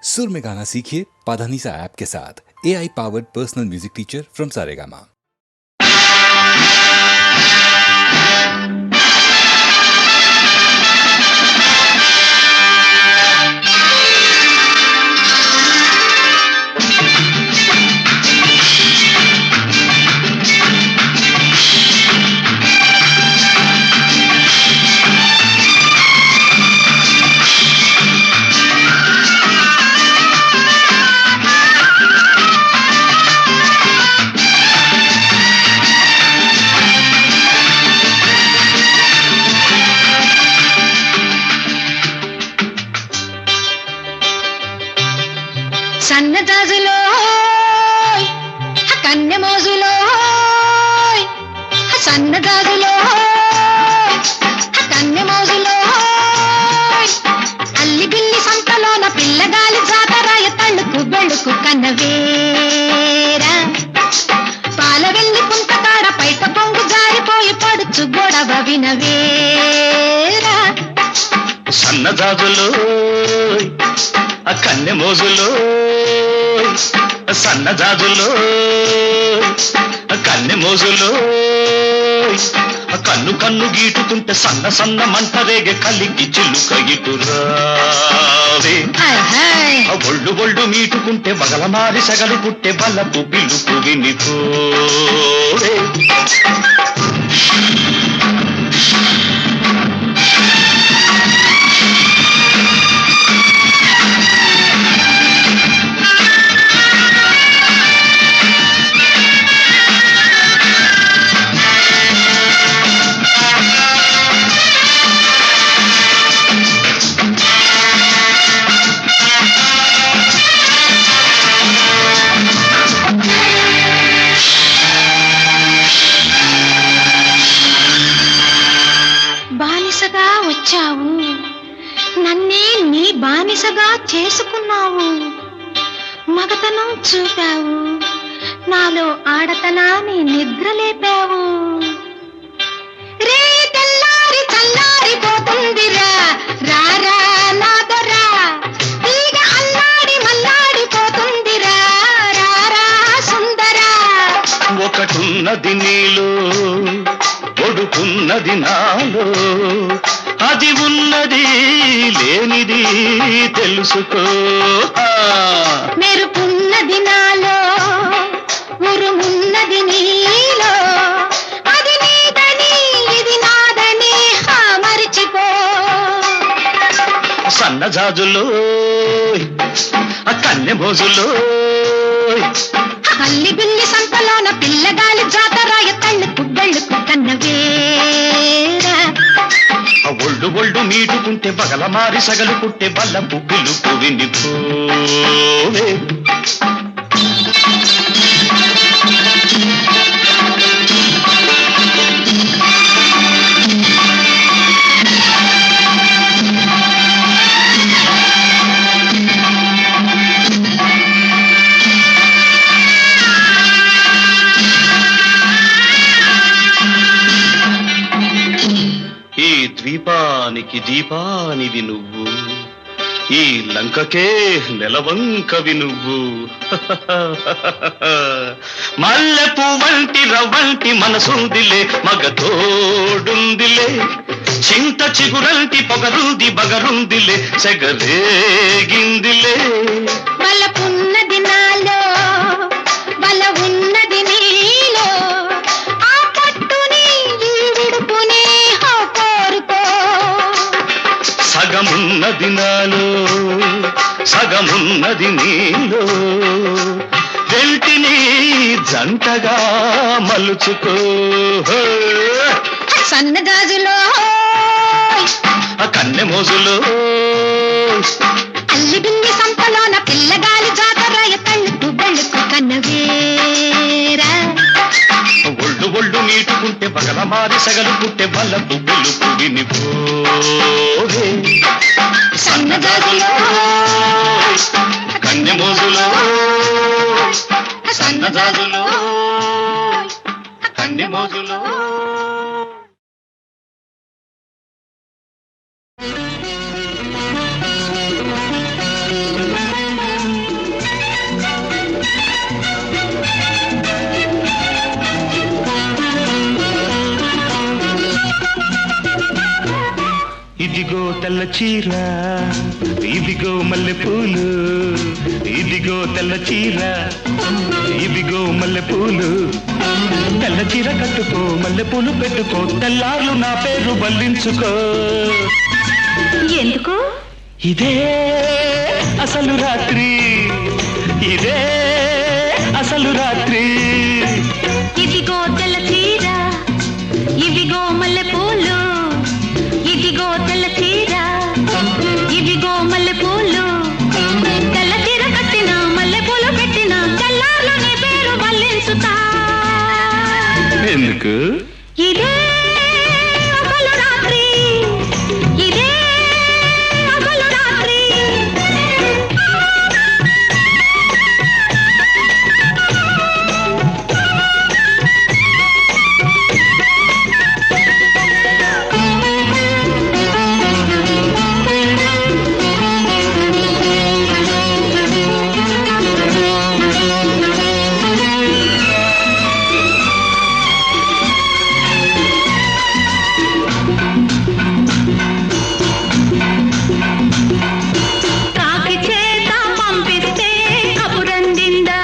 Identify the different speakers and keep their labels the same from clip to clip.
Speaker 1: सुर में गाना सीखिए पाधानीसा ऐप के साथ। AI powered personal music teacher from Saregama.
Speaker 2: సన్నజాజులో కన్నె మోజులో సన్నజాజులో కన్నె మోజులో అల్లి బిల్లి సంతలోన పిల్లగాలి జాతరాయ తళ్ళుకు బెళ్ళుకు కన్నవేరా పాల వెళ్ళి పుంతకాడ పైట పొంగు జారిపోయి పడుచు గొడవ వినవేరా
Speaker 3: సన్నజాజులో కన్నె మోజులో సన్నజాజులో కన్నె మోజులో కన్ను కన్ను గీటుతుంటే సన్న సన్న మంట రేగే కలికి చిల్లుక ఇటురావే ఒళ్ళు ఒళ్ళు మీటుకుంటే బగల మారి సగలు పుట్టే బల్లపు బిల్లుకు వినిపోవే
Speaker 2: బానిసగా వచ్చావు, నన్నే నీ బానిసగా చేసుకున్నావు. మగతనం చూపావు, నాలో ఆడతనాన్ని నిద్రలేపావు. రే తెల్లారి చల్లారిపోతుందిరా, రారా నాదరా, తీగ అల్లాడి మల్లాడిపోతుందిరా, రారా సుందరా.
Speaker 3: ఒకటున్నది నీలో ఒడుకున్నది నాలో, అది ఉన్నది లేనిది తెలుసుకో.
Speaker 2: మెరుపున్నది నాలో, ఉరుమున్నది నీలో, అది నీదని ఇది నాదని మరిచిపో.
Speaker 3: సన్నజాజులో కన్నె మోజులో
Speaker 2: అల్లి బిల్లి సంతలోన పిల్లగాలి జాతరాయ తళ్ళుకు బెళ్ళుకు కన్నవేరా
Speaker 3: ఒళ్ళు ఒళ్ళు మీటుకుంటే బగల మారి సగలు పుట్టే బల్లపు పిలుపు వినిపోవే. ఈ ద్వీపానికి దీపానివి నువ్వు, ఈ లంకకే నెలవంకవి నువ్వు. మల్లెపు వంటి రవ్వంటి మనసుందిలే, మగతోడుందిలే, చింత చిగురంటి పొగరుంది బగరుందిలే, సెగరేగిందిలే.
Speaker 2: బలపున్నది నాలో, బల ఉన్నది నీలో, ఆ పట్టుని ఈ విడుపుని కోరుకో.
Speaker 3: సగమున్నది నాలో సగమున్నది నీలో, వెంటిని జంటగా మలుచుకో.
Speaker 2: సన్నజాజులో
Speaker 3: కన్నె మోజులో
Speaker 2: అల్లి బిల్లి సంతలోన పిల్లగాలి జాతరాయ తళ్ళుకు బెళ్ళుకు కన్నవేరా
Speaker 3: ఒళ్ళు ఒళ్ళు మీటుకుంటే బగల మారి సగలు పుట్టే బల్లపు పిలుపు వినిపోవే.
Speaker 2: సన్నజాజులో
Speaker 3: కన్నె మోజులో సన్నజాజులో కన్నె మోజులో. తెల్ల చీర ఇదిగో మల్లె పూలు ఇదిగో తెల్ల చీర ఇదిగో మల్లె పూలు తెల్ల చీర కట్టుకో మల్లె పూలు పెట్టుకో తెల్లార్లు నా పేరు బల్లించుకో
Speaker 2: ఎందుకు
Speaker 3: ఇదే అసలు రాత్రి ఇదే అసలు రాత్రి
Speaker 2: ఇదిగో తెల్ల చీర ఇవిగో మల్లె పూలు ఇదిగో తెల్ల చీర ఇవిగో మల్లె పూలు తెల్ల చీర కట్టిన మల్లె పూలు పెట్టిన తెల్లార్లు నీ పేరు వల్లించుతా
Speaker 3: ఎందుకు
Speaker 2: ఇదే అసలు రాత్రి ఇదే అసలు రాత్రి కాకి చేత పంపిస్తే కబురందిందా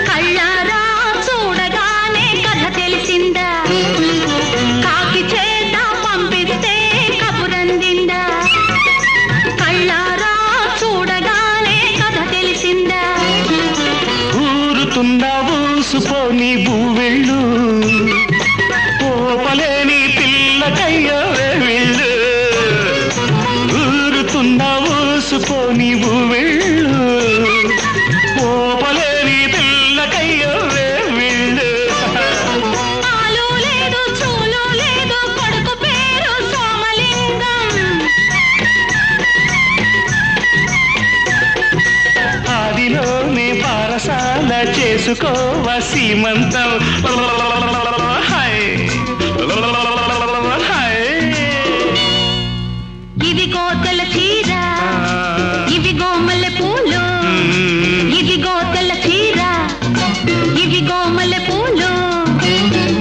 Speaker 2: కళ్ళారా చూడగానే కథ తెలిసిందా కాకి చేత పంపిస్తే కబురందిందా కళ్ళారా చూడగానే కథ తెలిసిందా
Speaker 3: ఊరుతున్నా ఊసుపోని బూవెళ్ళు పోపలేని పిల్లకయ్యో వెళ్ళు ఊరుతున్నా ఊసుపోని బూవెళ్ళు పోపలేని పిల్లకయ్యో వెళ్ళు
Speaker 2: ఆలు లేదు చూలు లేదు కొడుకు పేరు సోమలింగం
Speaker 3: ఆదిలోనే పారసాల చేసుకోవ సీమంతం హాయ్ హాయ్
Speaker 2: ఇదిగో తెల్ల చీర ఇవిగో మల్లె పూలు ఇదిగో తెల్ల చీర ఇవిగో మల్లె పూలు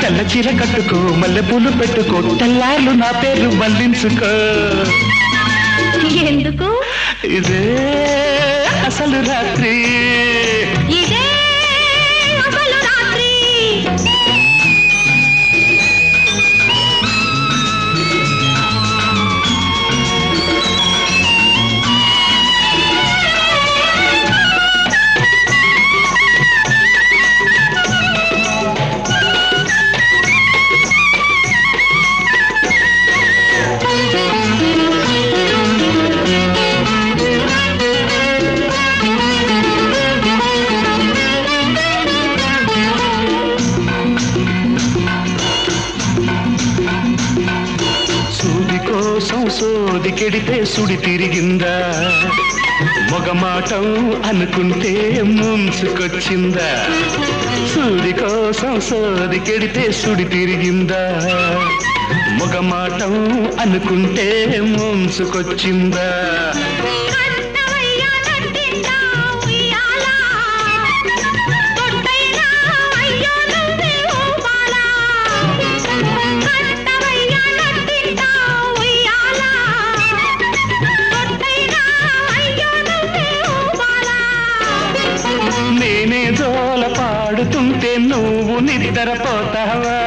Speaker 3: తెల్ల చీర కట్టుకో మల్లె పూలు పెట్టుకో తెల్లార్లు నా పేరు బల్లించుకో
Speaker 2: ఎందుకు
Speaker 3: ఇదే అసలు రాత్రి
Speaker 2: ఇదే అసలు రాత్రి
Speaker 3: సూది కోసం సోది కెడితే సుడి తిరిగిందా మొగమాటం అనుకుంటే ముంచుకొచ్చిందా సూది కోసం సోది కెడితే సుడి తిరిగిందా మొగమాటం అనుకుంటే ముంచుకొచ్చిందా
Speaker 2: కన్నవయ్య నట్టిందా ఉయ్యాల తొట్టైనా అయ్యో నువ్వే ఊపాలా కన్నవయ్య నట్టిందా ఉయ్యాల తొట్టైనా అయ్యో నువ్వే ఊపాలా
Speaker 3: నేనే జోల పాడుతుంటే నువ్వు నిద్రపోతావా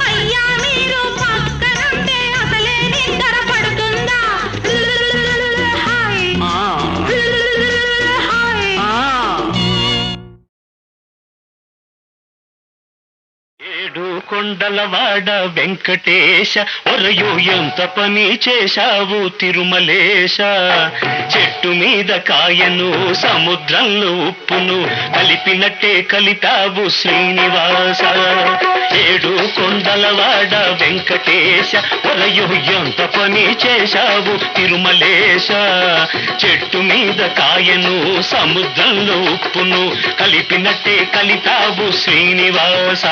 Speaker 2: అయ్యా మీరు పక్కనుంటే అసలే నిద్ర పడుతుందా హాయ్ హాయ్
Speaker 3: ఏడు కొండలవాడ వెంకటేశ ఒరయో ఎంత పని చేశావు తిరుమలేశ చెట్టు మీద కాయను సముద్రంలో ఉప్పును కలిపినట్టే కలితావు శ్రీనివాస ఏడు కొండలవాడ వెంకటేశ ఒరయో ఎంత పని చేశావు తిరుమలేశ చెట్టు మీద కాయను సముద్రంలో ఉప్పును కలిపినట్టే కలితావు శ్రీనివాస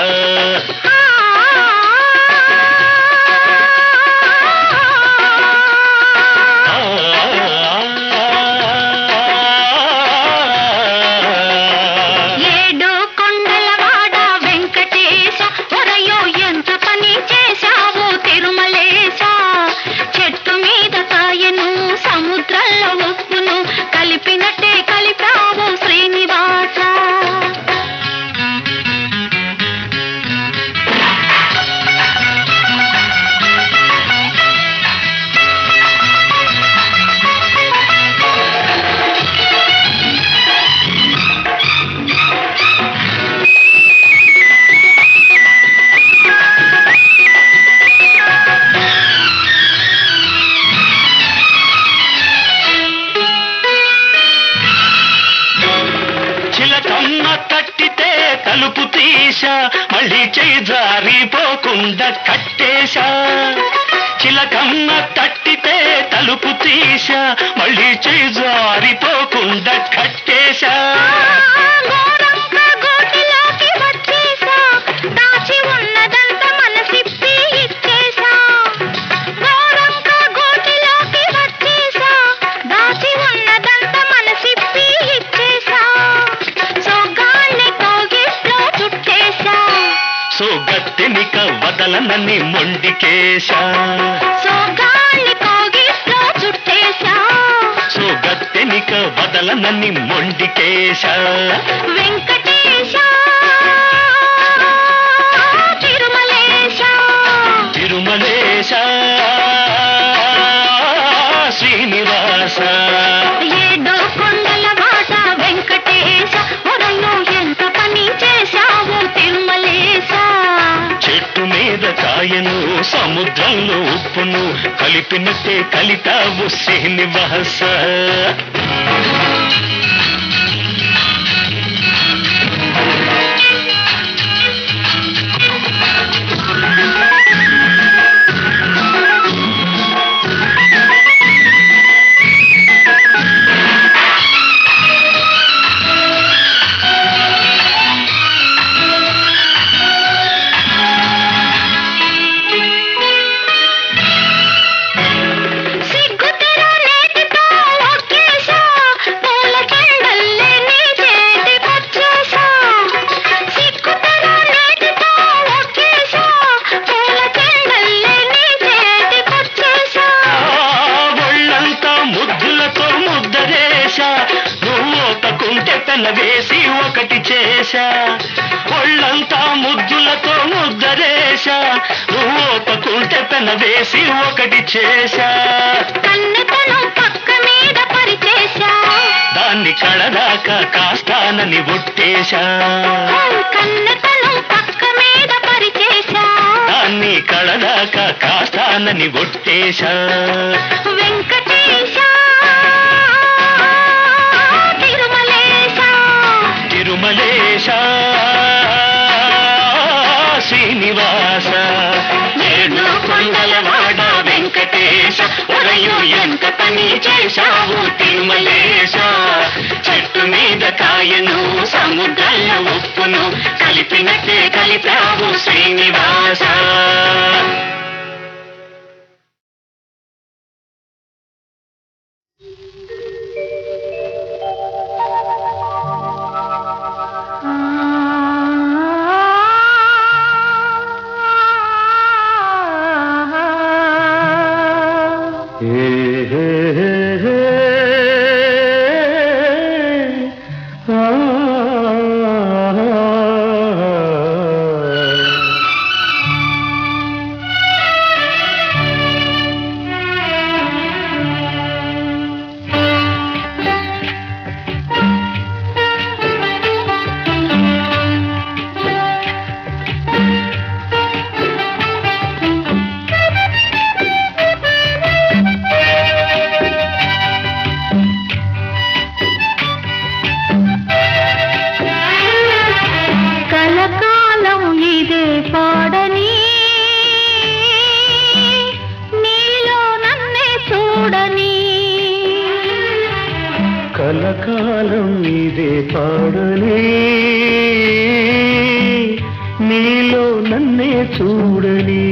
Speaker 2: ఏడు కొండలవాడ వెంకటేశ ఒరయో ఎంత
Speaker 3: తీసా మళ్ళీ చేయి జారిపోకుండా కట్టేశా చిలకమ్మ తట్టితే తలుపు తీసా మళ్ళీ చేయి జారిపోకుండా కట్టేశా
Speaker 2: గోరంక గోటిలోకి వచ్చేసా దాచి ఉన్నదంత మనసిప్పి ఇచ్చేసా గోరంక గోటిలోకి వచ్చేసా దాచి ఉన్నదంత మనసిప్పి ఇచ్చేసా సోగాన్ని కోగిట్లో చుట్టేసా
Speaker 3: సోగత్తెనిక వదలనని మొండికేశా
Speaker 2: సోగాన్ని కోగిట్లో చుట్టేసా
Speaker 3: సోగత్తెనిక వదలనని మొండికేశా
Speaker 2: వెంకటేశ తిరుమలేశ
Speaker 3: తిరుమలేశ శ్రీనివాస
Speaker 2: ఏడో కొండల వాట వెంకటేశ మొదలు ఎంత పని చేశావు తిరుమలేశ
Speaker 3: చెట్టు మీద కాయను సముద్రంలో ఉప్పును కలిపినట్టే కలిపావు శ్రీనివాస
Speaker 2: సిగ్గుతెర నేటితో ఒక్కేశా పూల చెండల్లే నీ చేతికొచ్చేశా సిగ్గుతెర నేటితో ఒక్కేశా పూల చెండల్లే నీ చేతికొచ్చేశా
Speaker 3: ఒళ్ళంతా ముద్దులతో ముద్దరేశా నువ్వు తకుంటే పెన వేసి ఒకటి చేశా ఒళ్ళంతా ముద్దులతో ముద్దరేశా నువ్వు తకుంటే పెన వేసి ఒకటి చేశా
Speaker 2: కన్నెతనం పక్క మీద పరిచేశా
Speaker 3: దాన్ని కడదాకా కాస్తానని ఒట్టేశా
Speaker 2: కన్నెతనం పక్క మీద పరిచేశా
Speaker 3: దాన్ని కడదాకా కాస్తానని ఒట్టేశా
Speaker 2: వెంకటేశ తిరుమలేశ
Speaker 3: తిరుమలేశ శ్రీనివాస ఏడు కొండల వాడ వెంకటేశ ఒరయు ఎంత పని చేశావు తిరుమలేశ చెట్టు మీద కాయను సముద్రంలో ఉప్పును కలిపినట్టే కలిపావు శ్రీనివాస
Speaker 2: కలకాలం ఇదే పాడని నీలో నన్నే చూడని
Speaker 3: కలకాలం ఇదే పాడలే నీలో నన్నే చూడని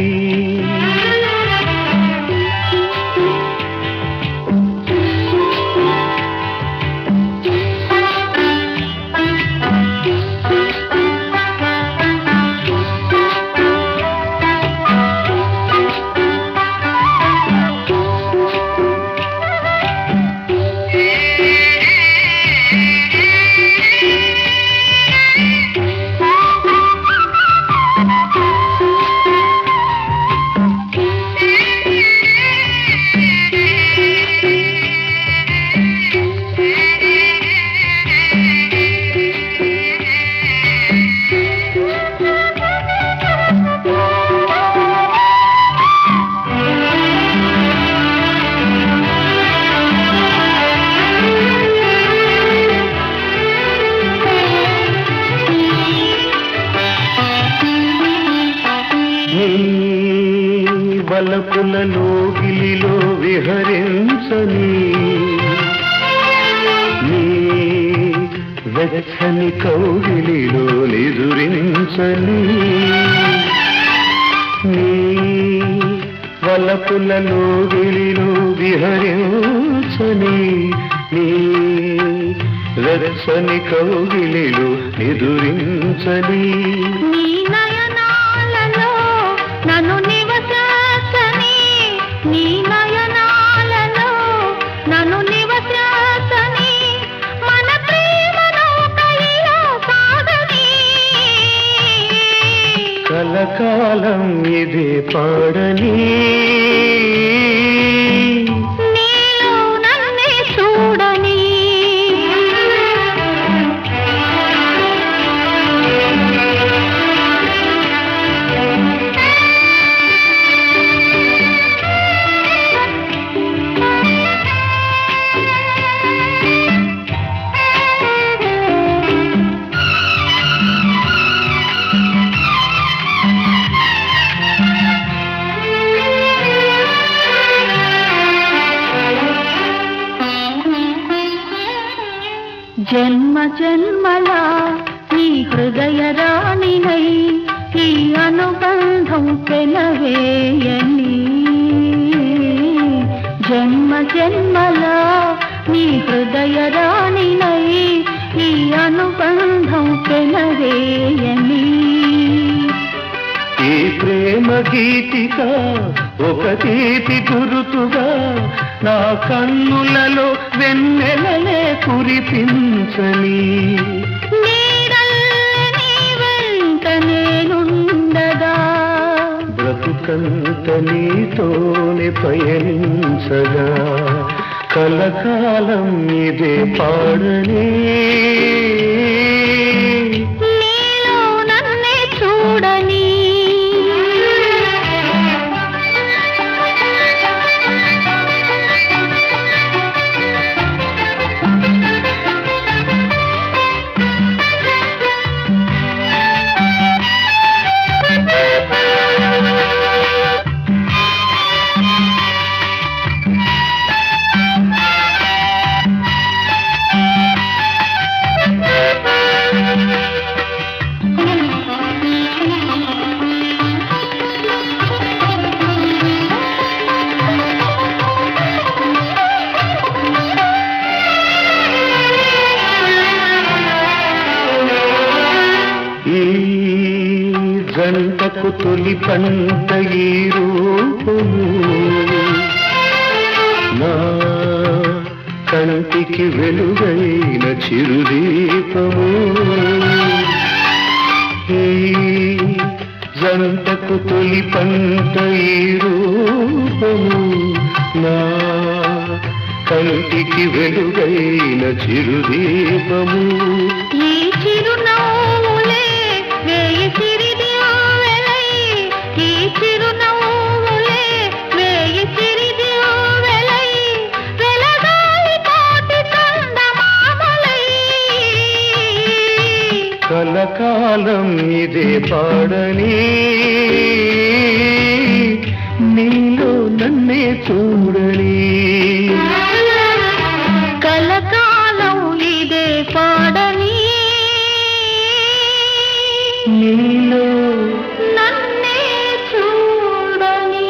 Speaker 3: లోగిలిలో విహరించని నీ వెచ్చని కౌగిలిలో నిదురించని నీ వలపుల లోగిలిలో విహరించని నీ వెచ్చని కౌగిలిలో నిదురించని
Speaker 2: నీ నయనాలలో నన్ను నివసించని నీ నయనాలలో నన్ను నివసించని మన ప్రేమను కైలో సాగని
Speaker 3: కలకాలం ఇదే పాడని
Speaker 2: నీలో నన్నే చూడని జన్మ జన్మల నీ హృదయ రాణినై ఈ అనుబంధం పెనవేయని జన్మ జన్మల నీ హృదయ రాణినై ఈ అనుబంధం పెనవేయని
Speaker 3: ఈ ప్రేమ గీతిక ఒక తీపి గురుతుగా నా కన్నులలో వెన్నెలలే కురిపించని
Speaker 2: నీడల్లే నీ వెంట నేనుండగా
Speaker 3: బ్రతుకంత నీతోనే పయనించగా కలకాలం ఇదే పాడని
Speaker 2: నీలో నన్నే చూడని
Speaker 3: జంటకు తొలి పంట ఈ రూపము నా కంటికి వెలుగైన చిరుదీపము ఈ జంటకు తొలి పంట ఈ రూపము నా కంటికి వెలుగైన చిరుదీపము
Speaker 2: ఈ చిరునవ్వులే వేయి సిరిదివ్వెలై ఈ చిరునవ్వులే వేయి సిరిదివ్వెలై వెలగాలి కోటి చందమామలై
Speaker 3: కలకాలం ఇదే పాడని నీలో నన్నే చూడని
Speaker 2: కలకాలం ఇదే పాడని
Speaker 3: నీలో
Speaker 2: నన్నే చూడని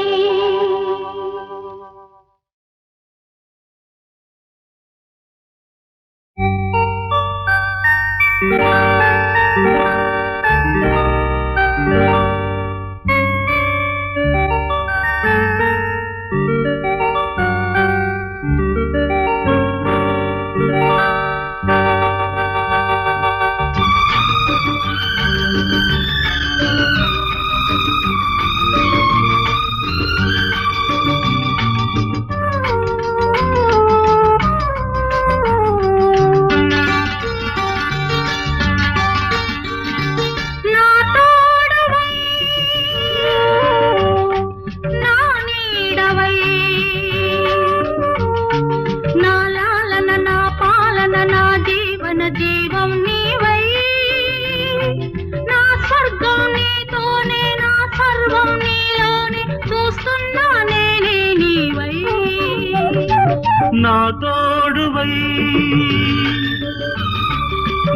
Speaker 4: నా తోడువై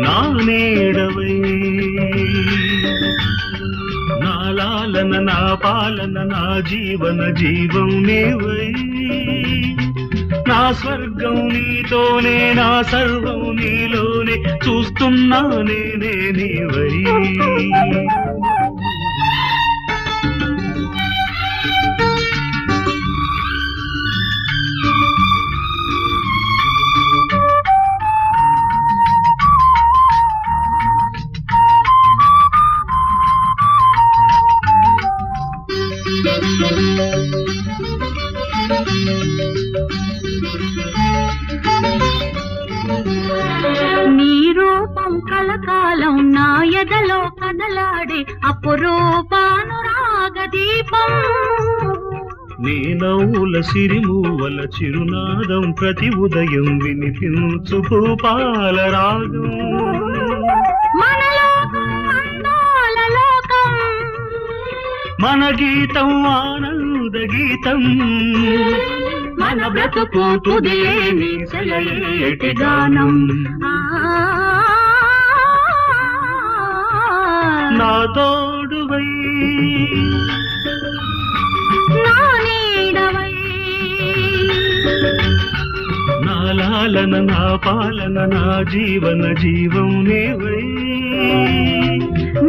Speaker 4: నా నీడవై నా లాలన నా పాలన నా జీవన జీవం నీవై నా స్వర్గం నీతోనే నా సర్వం నీలోనే చూస్తున్నా నేనే నీవై
Speaker 2: నీ రూపం కలకాలం నా ఎదలో కదలాడే అపురూపానురాగ దీపం
Speaker 4: నీ నవ్వుల సిరిమూవల చిరునాదం ప్రతి ఉదయం వినిపించు భూపాల రాగం
Speaker 2: మన లోకం అందాల లోకం
Speaker 4: మన గీతం ఆనంద గీతం
Speaker 2: మన బ్రతుకు తుదేని సెలయేటి గానం
Speaker 4: నా తోడువై
Speaker 2: నా నీడవై
Speaker 4: నా లాలన నా పాలన నా జీవన జీవం నీవై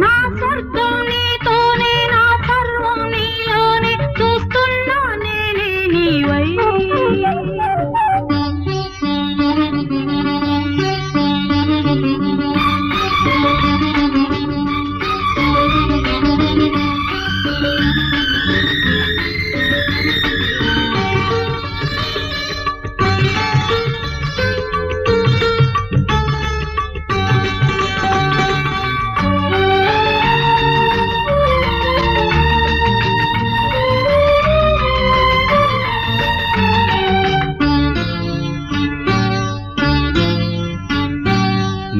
Speaker 2: నా స్వర్గం నీతోనే నా సర్వం నీలోనే చూస్తున్నా నేనే నీవై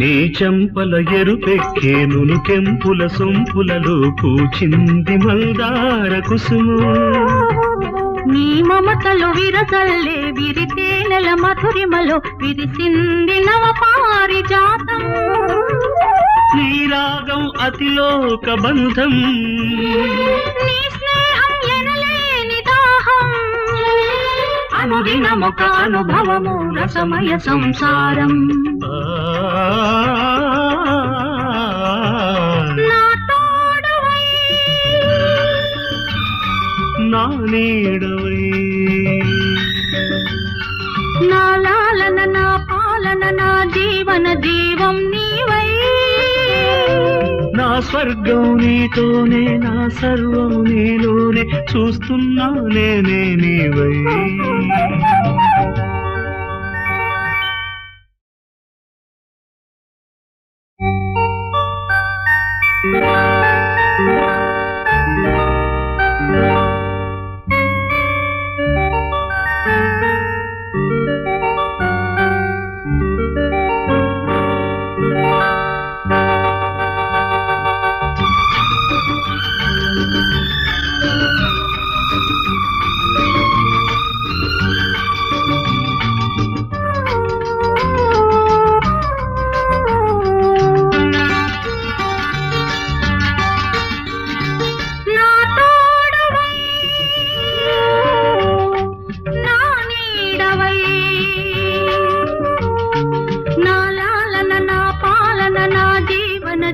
Speaker 4: నీ చెంపల ఎరుపెక్కేను కెంపుల సొంపులలో పూచింది మందార కుసుము
Speaker 2: నీ మమతలు విరజల్లే విరితేనెల మధురిమలో విరిసింది నవ పారిజాతం
Speaker 4: నీ రాగం అతిలోక బంధం
Speaker 2: నీ స్నేహం ఎనలేని దాహం అనుదినమొక అనుభవము రసమయ సంసారం నా తోడువై
Speaker 4: నా నీడవై
Speaker 2: నా లాలన నా పాలన నా జీవన జీవం నీవై
Speaker 4: నా స్వర్గం నీతోనే నా సర్వం నీలోనే చూస్తున్నా నేనే నీవై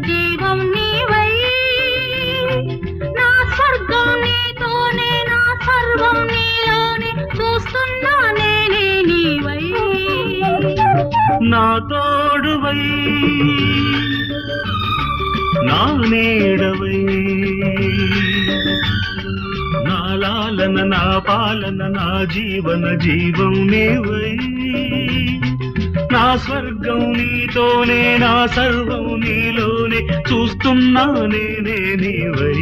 Speaker 2: జీవం నీవై నా స్వర్గం నీతోనే నా సర్వం నీలోనే చూస్తున్నా నేనే నీవై
Speaker 4: నా తోడువై నా నీడవై నా లాలన నా పాలన నా జీవన జీవం నీవై నా స్వర్గం నీతోనే నా సర్వం నీలోనే చూస్తున్నా నేనే నీవై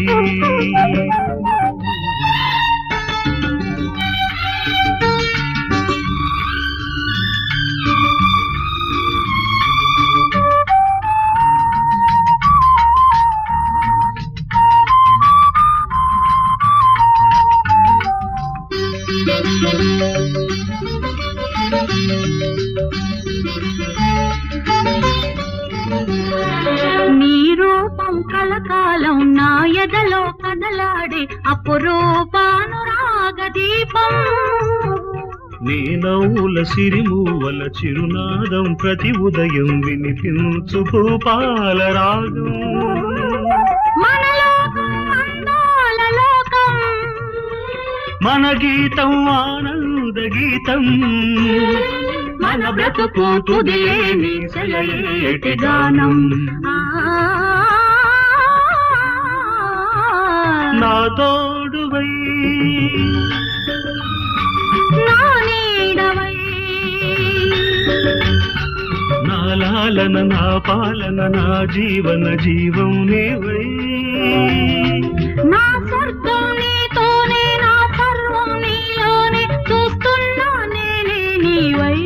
Speaker 2: నీ రూపం కలకాలం నా ఎదలో కదలాడే అపురూపానురాగ దీపం.
Speaker 4: నీ నవ్వుల సిరిమూవల చిరునాదం ప్రతి ఉదయం వినిపించు భూపాల రాగం.
Speaker 2: మన లోకం అందాల లోకం,
Speaker 4: మన గీతం ఆనంద గీతం,
Speaker 2: మన బ్రతుకు తుదిలేని సెలయేటి గానం.
Speaker 4: నా తోడువై
Speaker 2: నా నీడవై,
Speaker 4: నా లాలన నా పాలన నా జీవన జీవం నీవై.
Speaker 2: నా స్వర్గం నీతోనే, నా సర్వం నీలోనే, చూస్తున్నా నేనే నీవై.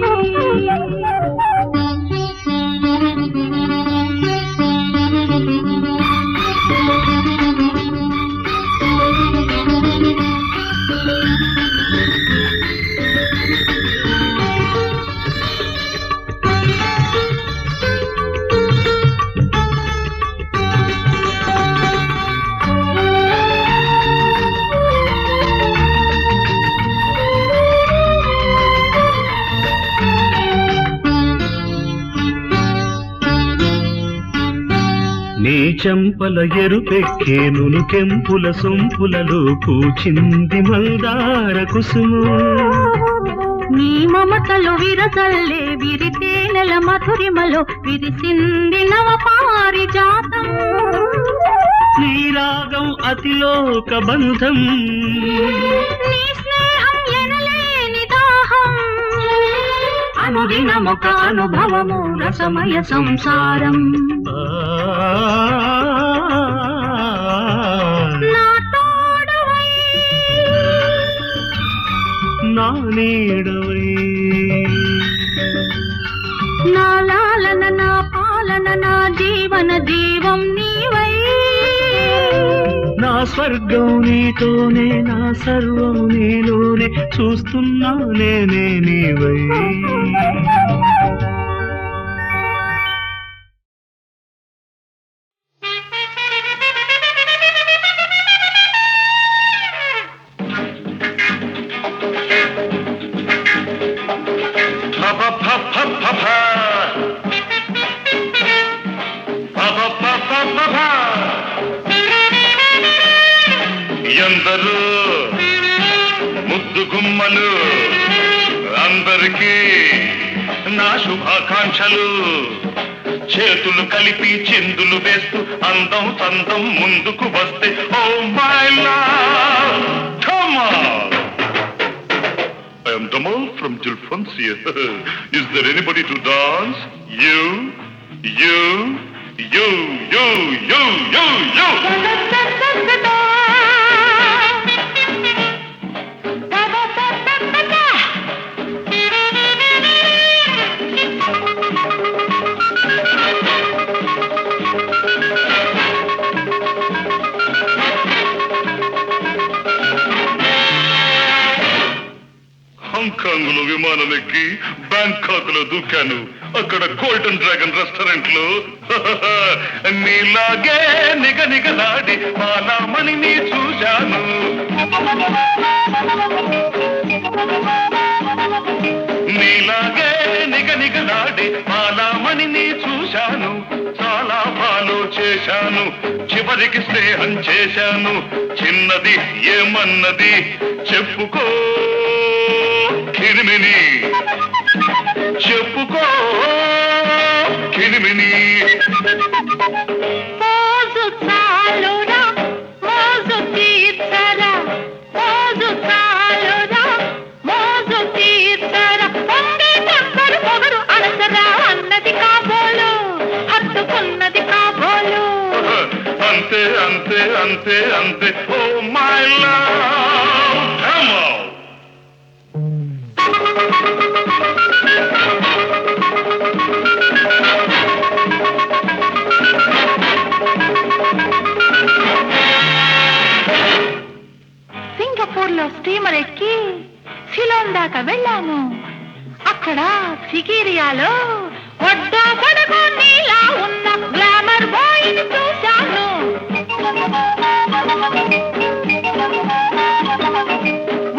Speaker 4: నీ చెంపల ఎరుపెక్కేను కెంపుల సొంపులలో పూచింది మందార కుసుము.
Speaker 2: నీ మమతలు విరసల్లే విరితేనెల మధురిమలో విరిసింది నవ పారిజాతం.
Speaker 4: నీ రాగం అతిలోక బంధం,
Speaker 2: నీ స్నేహం ఎనలేని దాహం, అనుదినమొక అనుభవము రసమయ సంసారం. నా తోడవై
Speaker 4: నా నీడవై,
Speaker 2: నా లాలన నా పాలన నా జీవన జీవం నీవై.
Speaker 4: నా స్వర్గం నీతోనే, నా సర్వం నీలోనే, చూస్తున్నా నేనే నీవై.
Speaker 3: ఎందరూ ముద్దు గుమ్మలు, అందరికీ నా శుభాకాంక్షలు. చేతులు కలిపి చిందులు వేస్తూ అందం సందం ముందుకు వస్తే oh my love come on. I am Damal from Julfonsia. Is there anybody to dance? You, you, you, you, you, you, you. Hong Kong లో విమానం ఎక్కి బ్యాంకాక్ లో దూకాను. అక్కడ గోల్డెన్ డ్రాగన్ రెస్టారెంట్ లో నీలాగే నిగనిగలాడి బాలామణిని చూశాను. నీలాగే నిగనిగలాడి బాలామణిని చూశాను. చాలా ఫాలో చేశాను, చివరికి స్నేహం చేశాను. చిన్నది ఏమన్నది చెప్పుకో కిరిమిని, చెప్పుకో కిరిమిని.
Speaker 2: మోజు చాలురా, మోజు తీర్చరా, మోజు చాలురా, మోజు తీర్చరా. పొంగే కంకరు పొగరు అడసరా అన్నది కాబోలు, హత్తుకున్నది కాబోలు.
Speaker 3: అంతే అంతే అంతే అంతే oh my love come on.
Speaker 2: Singapore లో స్టీమర్ ఎక్కి సిలోన్ దాకా వెళ్ళాను. అక్కడ సికిరియాలో ఒడ్డో పొడుగు నీలా ఉన్న గ్లామర్ బాయ్ని చూశాను.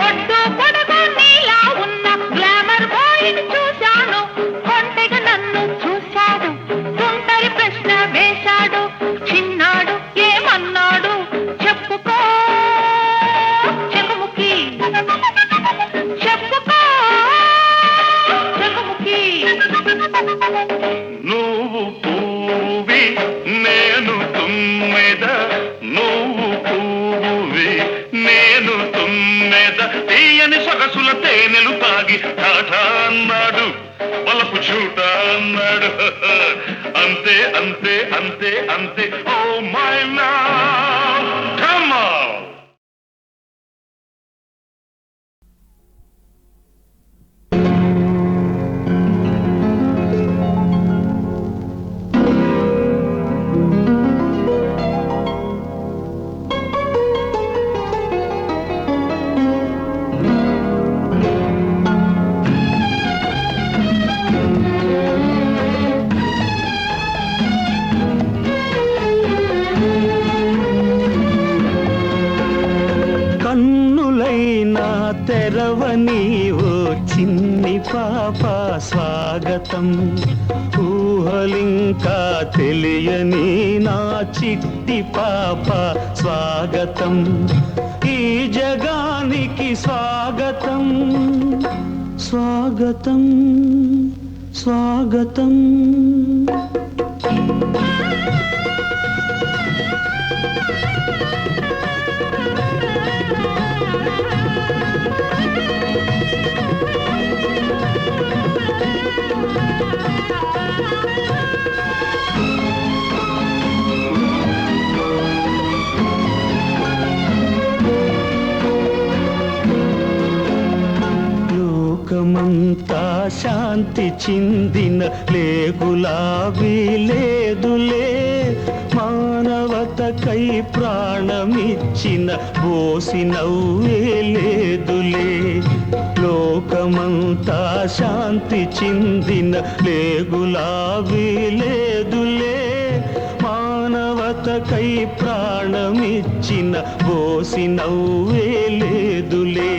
Speaker 2: ఒడ్డో పొడుగు నీలా ఉన్న గ్లామర్ బాయ్ని చూశాను. కొంటెగా నన్ను చూశాడు, తుంటరి ప్రశ్న వేశాడు. చిన్నాడు ఏమన్నాడు చెప్పుకో చెకుముకి, చెప్పుకో చెకుముకి.
Speaker 3: నువ్వు పువ్వి నేను తుమ్మెద, నువ్వు పువ్వి నేను తుమ్మెద, తీయని సొగసుల తేనెలు తాగి టాటా అన్నాడు, వలపు చూట అన్నాడు. అంతే అంతే అంతే అంతే. Oh my love come on.
Speaker 4: కన్నులైనా తెరవని ఓ చిన్ని పాప స్వాగతం, ఊహలింకా తెలియని నా చిట్టి పాప స్వాగతం, ఈ జగానికి స్వాగతం స్వాగతం స్వాగతం. లోకమంతా శాంతి చిందిన లేగులాబీ లేదులే, మానవతకై ప్రాణమిచ్చిన బోసి నవ్వే లేదులే. లోకమంతా శాంతి చిందిన లేగులాబీ లేదులే, మానవతకై ప్రాణమిచ్చిన బోసి నవ్వే లేదులే.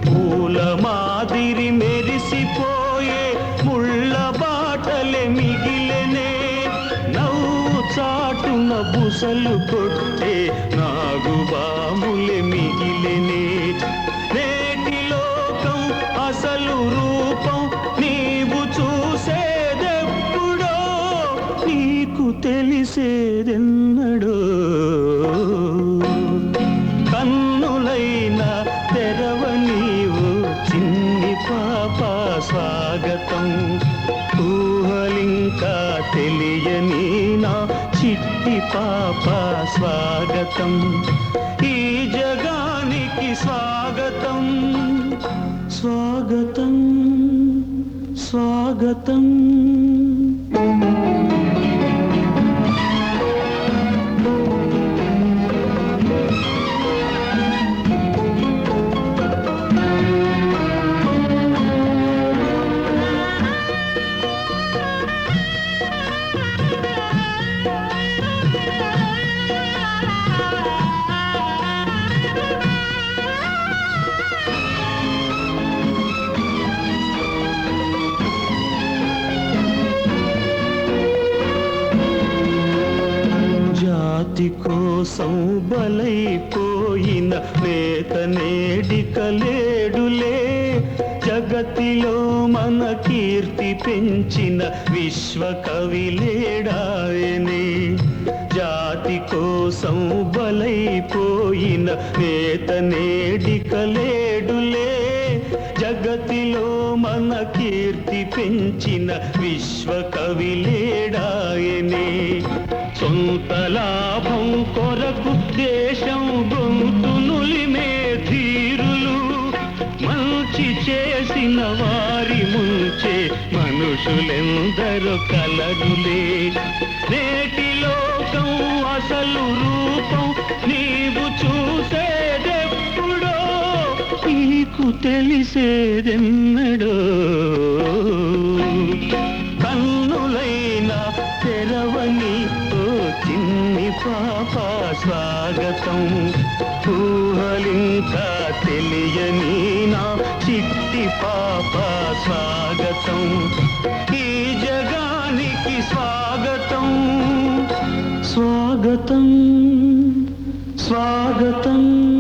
Speaker 4: పూల మాదిరి మెరిసిపోయే ముళ్ళ బాటలే మిగిలెనే, నవ్వు చాటున బుసలు కొట్టే నాగుబాములే మిగిలెనే. నేటి లోకం అసలు రూపం నీవు చూసేదెప్పుడో, నీకు తెలిసేదెన్నడో. కన్నులైనా తెరవనీవు చిన్ని పాప స్వాగతం, ఊహలింకా తెలియని నా చిట్టి పాప స్వాగతం, ఈ జగానికి స్వాగతం స్వాగతం స్వాగతం. జాతి కోసం బలైపోయిన నేత నేడిక లేడులే, జగతిలో మన కీర్తి పెంచిన విశ్వకవి లేడాయనే. జాతి కోసం బలైపోయిన నేత నేడిక లేడులే, జగతిలో మన కీర్తి పెంచిన విశ్వకవి లేడాయనే. సొంత లాభం కొరకు దేశం గొంతు నులిమే ధీరులు, మంచి చేసిన వారి ముంచే మనుషులెందరో కలరులే. నేటి లోకం అసలు రూపం నీవు చూసేదెప్పుడో, నీకు తెలిసేదెన్నడో. పాప స్వాగతం, ఊహలింకా తెలియని నా చిట్టి పాప స్వాగతం, ఈ జగానికి స్వాగతం స్వాగతం స్వాగతం.